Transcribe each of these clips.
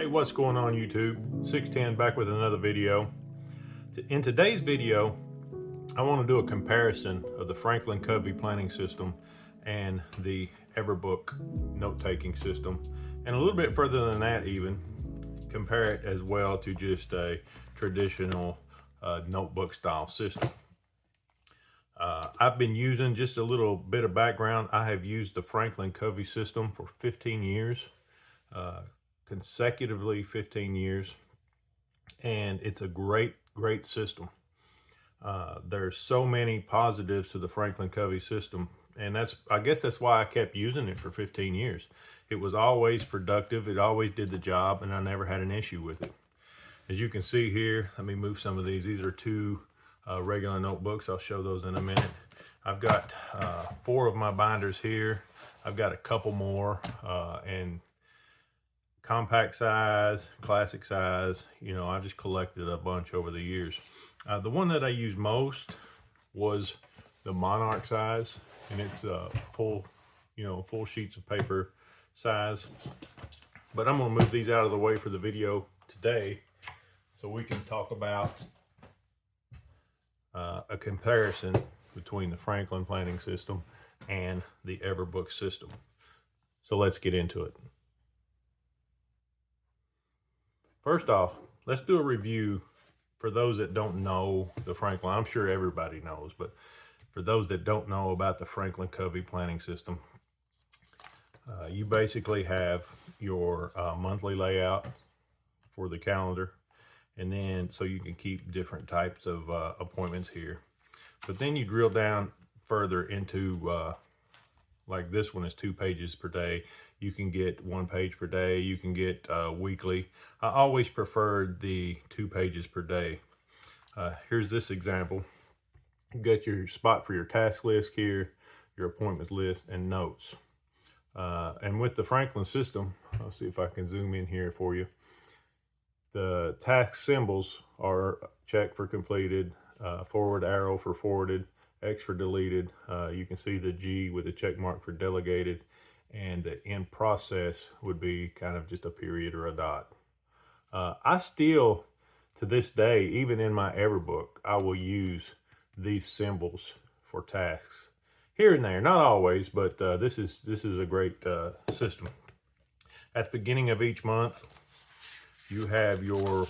Hey, what's going on YouTube? 610 back with another video. In today's video, I want to do a comparison of the Franklin Covey planning system and the Everbook note-taking system, and a little bit further than that even, compare it as well to just a traditional notebook style system. I've been using, just a little bit of background, I have used the Franklin Covey system for 15 years. Consecutively 15 years, and it's a great system. There's so many positives to the Franklin Covey system, and I guess that's why I kept using it for 15 years. It was always productive, it always did the job, and I never had an issue with it. As you can see here, let me move some of these. These are two regular notebooks. I'll show those in a minute. I've got 4 of my binders here. I've got a couple more, and compact size, classic size, you know, I just collected a bunch over the years. The one that I used most was the Monarch size, and it's full sheets of paper size. But I'm gonna move these out of the way for the video today so we can talk about a comparison between the Franklin planning system and the Everbook system. So let's get into it. First off, let's do a review for those that don't know the Franklin. I'm sure everybody knows, but for those that don't know about the Franklin Covey planning system, you basically have your monthly layout for the calendar, and then so you can keep different types of appointments here. But then you drill down further into like this one is 2 pages per day. You can get 1 page per day. You can get weekly. I always preferred the 2 pages per day. Here's this example. You got your spot for your task list here, your appointments list, and notes. And with the Franklin system, I'll see if I can zoom in here for you. The task symbols are check for completed, forward arrow for forwarded, X for deleted. You can see the G with a check mark for delegated, and the in process would be kind of just a period or a dot. I still, to this day, even in my Everbook, I will use these symbols for tasks here and there. Not always, but this is a great system. At the beginning of each month, you have your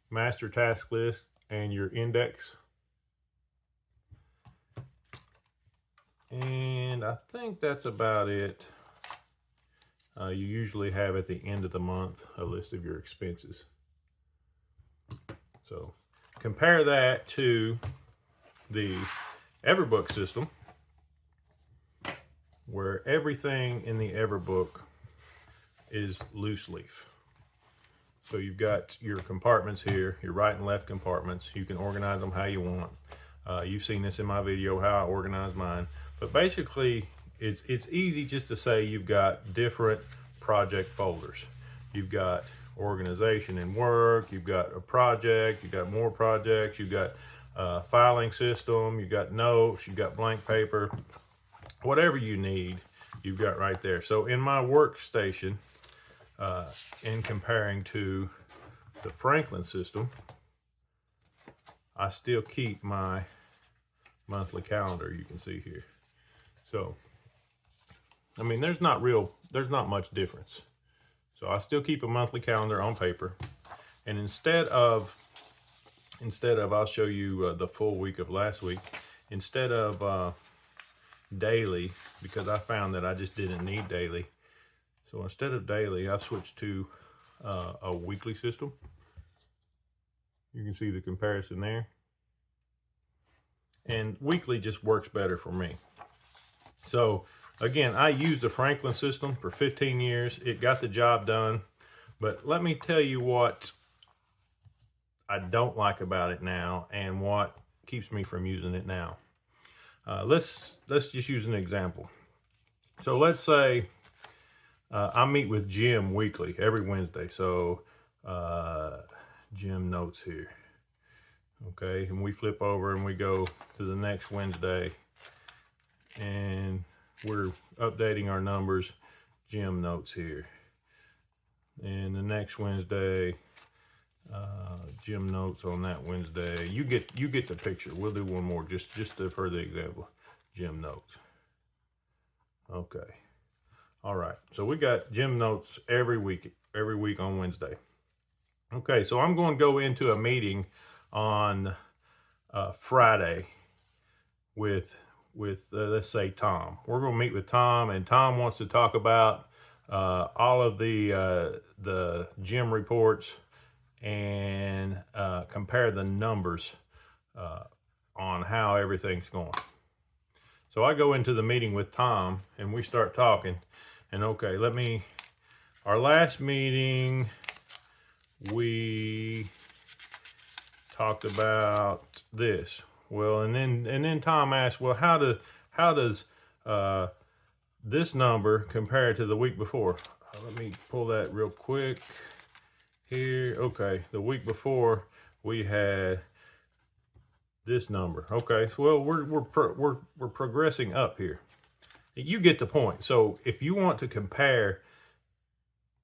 master task list and your index. And I think that's about it. You usually have at the end of the month a list of your expenses. So compare that to the Everbook system, where everything in the Everbook is loose leaf. So you've got your compartments here, your right and left compartments. You can organize them how you want. You've seen this in my video, how I organize mine. But basically, it's easy just to say you've got different project folders. You've got organization and work, you've got a project, you've got more projects, you've got a filing system, you've got notes, you've got blank paper. Whatever you need, you've got right there. So in my workstation, in comparing to the Franklin system, I still keep my monthly calendar, you can see here. So, I mean, there's not much difference. So I still keep a monthly calendar on paper. And instead of, I'll show you the full week of last week, instead of daily, because I found that I just didn't need daily. So instead of daily, I switched to a weekly system. You can see the comparison there. And weekly just works better for me. So again, I used the Franklin system for 15 years. It got the job done. But let me tell you what I don't like about it now and what keeps me from using it now. Let's just use an example. So let's say I meet with Jim weekly, every Wednesday. So Jim notes here. Okay, and we flip over and we go to the next Wednesday and we're updating our numbers. Jim notes here. And the next Wednesday, gym notes on that Wednesday. You get the picture. We'll do one more just for the example. Gym notes. Okay. All right. So we got gym notes every week on Wednesday. Okay. So I'm going to go into a meeting on Friday with let's say Tom. We're going to meet with Tom, and Tom wants to talk about all of the gym reports and compare the numbers on how everything's going. So I go into the meeting with Tom and we start talking, and okay, our last meeting we talked about this. Well, and then Tom asked, well, how does this number compare to the week before? Let me pull that real quick here. Okay, the week before we had this number. Okay, so well, we're progressing up here. You get the point. So if you want to compare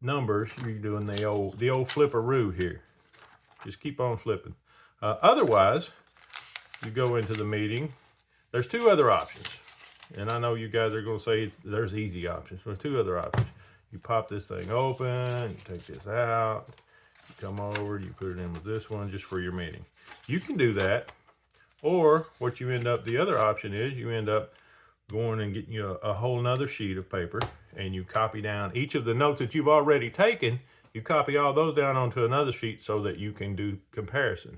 numbers, you're doing the old flipperoo here. Just keep on flipping. Otherwise, you go into the meeting. There's two other options, and I know you guys are going to say there's easy options. There's two other options. You pop this thing open, you take this out, you come over, you put it in with this one just for your meeting. You can do that, or what you end up, the other option is you end up going and getting you a whole nother sheet of paper, and you copy down each of the notes that you've already taken. You copy all those down onto another sheet so that you can do comparison.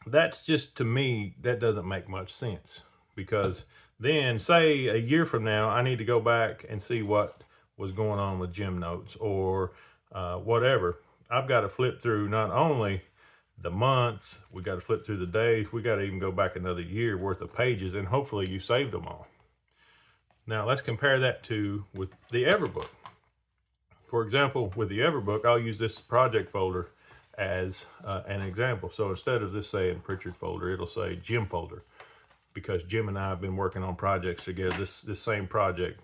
That's just, to me, that doesn't make much sense, because then say a year from now, I need to go back and see what was going on with gym notes or whatever. I've got to flip through not only the months, we got to flip through the days, we got to even go back another year worth of pages, and hopefully you saved them all. Now let's compare that with the Everbook. For example, with the Everbook, I'll use this project folder as an example. So instead of this saying Pritchard folder, it'll say Jim folder, because Jim and I have been working on projects together. This same project,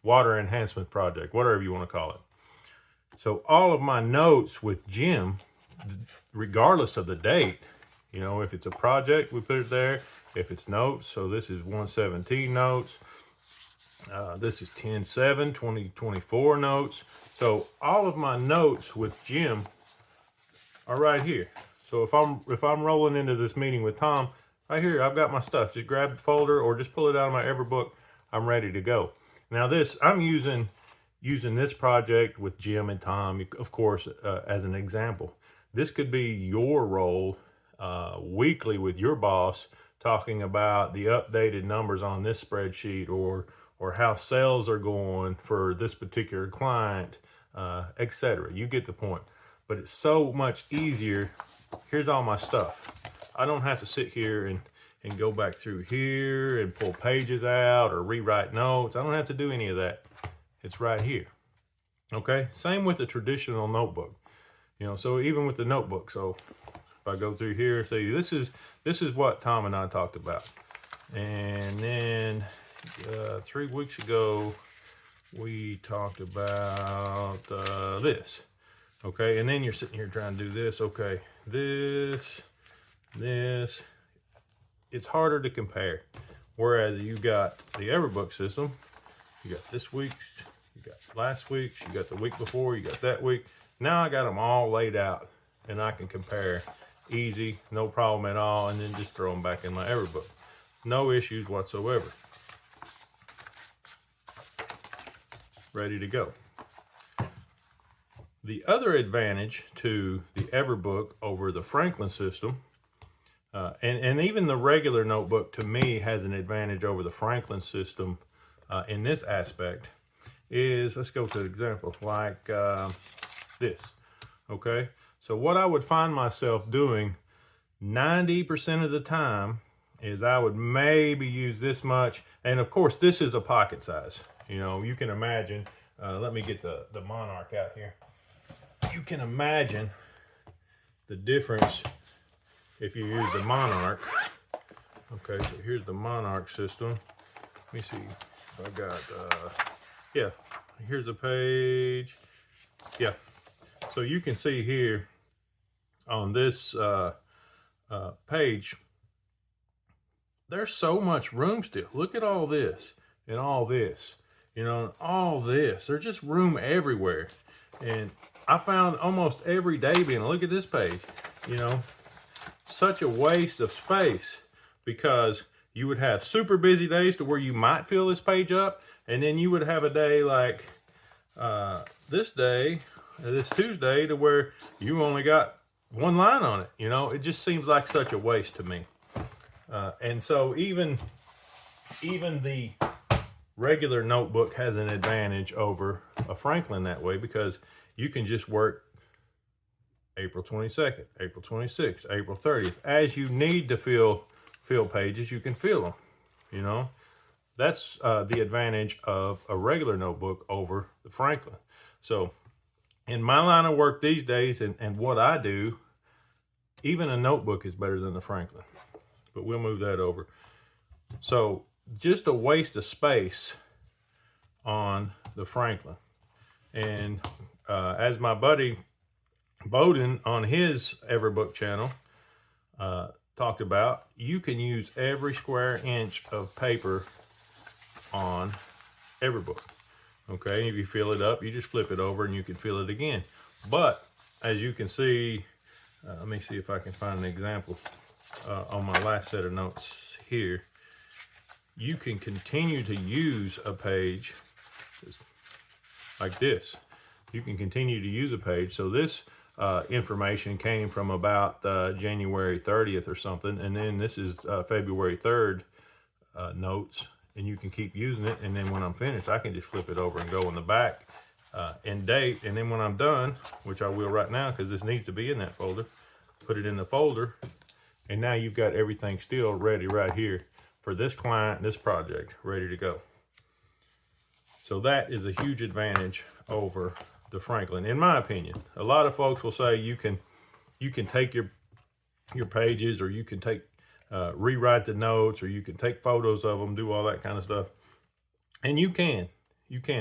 water enhancement project, whatever you want to call it. So all of my notes with Jim, regardless of the date, if it's a project, we put it there. If it's notes, so this is 117 notes. This is 10/7/2024 notes. So all of my notes with Jim are right here. So if I'm rolling into this meeting with Tom, right here, I've got my stuff. Just grab the folder or just pull it out of my Everbook. I'm ready to go. Now I'm using this project with Jim and Tom, of course, as an example. This could be your role weekly with your boss, talking about the updated numbers on this spreadsheet, or how sales are going for this particular client, etc. You get the point. But it's so much easier. Here's all my stuff. I don't have to sit here and go back through here and pull pages out or rewrite notes. I don't have to do any of that. It's right here. Okay, same with the traditional notebook. So even with the notebook, so if I go through here, say this is what Tom and I talked about. And then 3 weeks ago, we talked about this. Okay, and then you're sitting here trying to do this. Okay, this. It's harder to compare. Whereas you got the Everbook system, you got this week's, you got last week's, you got the week before, you got that week. Now I got them all laid out, and I can compare easy, no problem at all, and then just throw them back in my Everbook. No issues whatsoever. Ready to go. The other advantage to the Everbook over the Franklin system, and even the regular notebook, to me, has an advantage over the Franklin system in this aspect, is, let's go to an example like this. Okay, so what I would find myself doing 90% of the time is I would maybe use this much, and of course this is a pocket size. You can imagine, let me get the Monarch out here. You can imagine the difference if you use the Monarch. Okay, so here's the Monarch system. Let me see if I got, yeah, here's a page. Yeah. So you can see here on this page, there's so much room still. Look at all this and all this, you know, all this. There's just room everywhere. And I found almost every day being, look at this page, you know, such a waste of space, because you would have super busy days to where you might fill this page up, and then you would have a day like this Tuesday, to where you only got one line on it. You know, it just seems like such a waste to me. And so even the regular notebook has an advantage over a Franklin that way, because you can just work April 22nd, April 26th, April 30th. As you need to fill pages, you can fill them, you know. That's the advantage of a regular notebook over the Franklin. So in my line of work these days, and what I do, even a notebook is better than the Franklin. But we'll move that over. So just a waste of space on the Franklin. And as my buddy Bohden on his Everbook channel talked about, you can use every square inch of paper on Everbook. Okay, if you fill it up, you just flip it over and you can fill it again. But as you can see, let me see if I can find an example on my last set of notes here. You can continue to use a page like this. You can continue to use a page. So this information came from about January 30th or something, and then this is February 3rd notes, and you can keep using it. And then when I'm finished, I can just flip it over and go in the back and date. And then when I'm done, which I will right now because this needs to be in that folder, put it in the folder, and now you've got everything still ready right here for this client, this project, ready to go. So that is a huge advantage over the Franklin, in my opinion. A lot of folks will say you can take your pages, or you can take rewrite the notes, or you can take photos of them, do all that kind of stuff. And you can,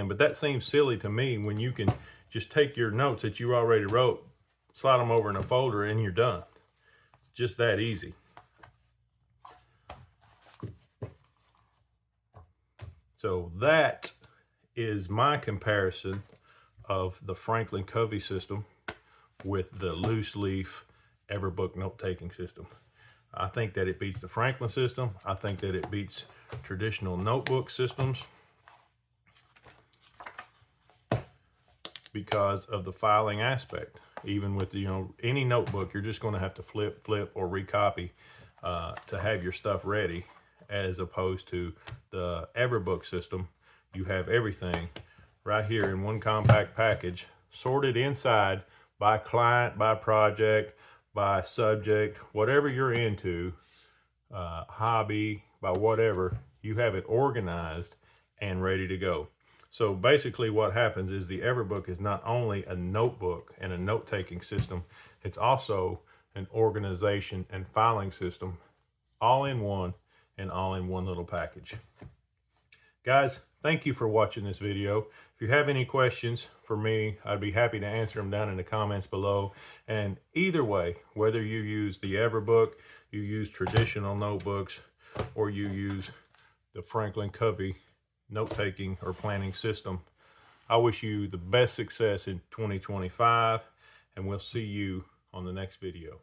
but that seems silly to me when you can just take your notes that you already wrote, slide them over in a folder, and you're done. Just that easy. So that is my comparison of the Franklin Covey system with the loose leaf Everbook note-taking system. I think that it beats the Franklin system. I think that it beats traditional notebook systems because of the filing aspect. Even with, you know, any notebook, you're just going to have to flip, or recopy to have your stuff ready, as opposed to the Everbook system. You have everything right here in one compact package, sorted inside by client, by project, by subject, whatever you're into, hobby, by whatever. You have it organized and ready to go. So basically what happens is the Everbook is not only a notebook and a note-taking system, it's also an organization and filing system, all in one, and all in one little package. Guys, thank you for watching this video. If you have any questions for me, I'd be happy to answer them down in the comments below. And either way, whether you use the Everbook, you use traditional notebooks, or you use the Franklin Covey note-taking or planning system, I wish you the best success in 2025, and we'll see you on the next video.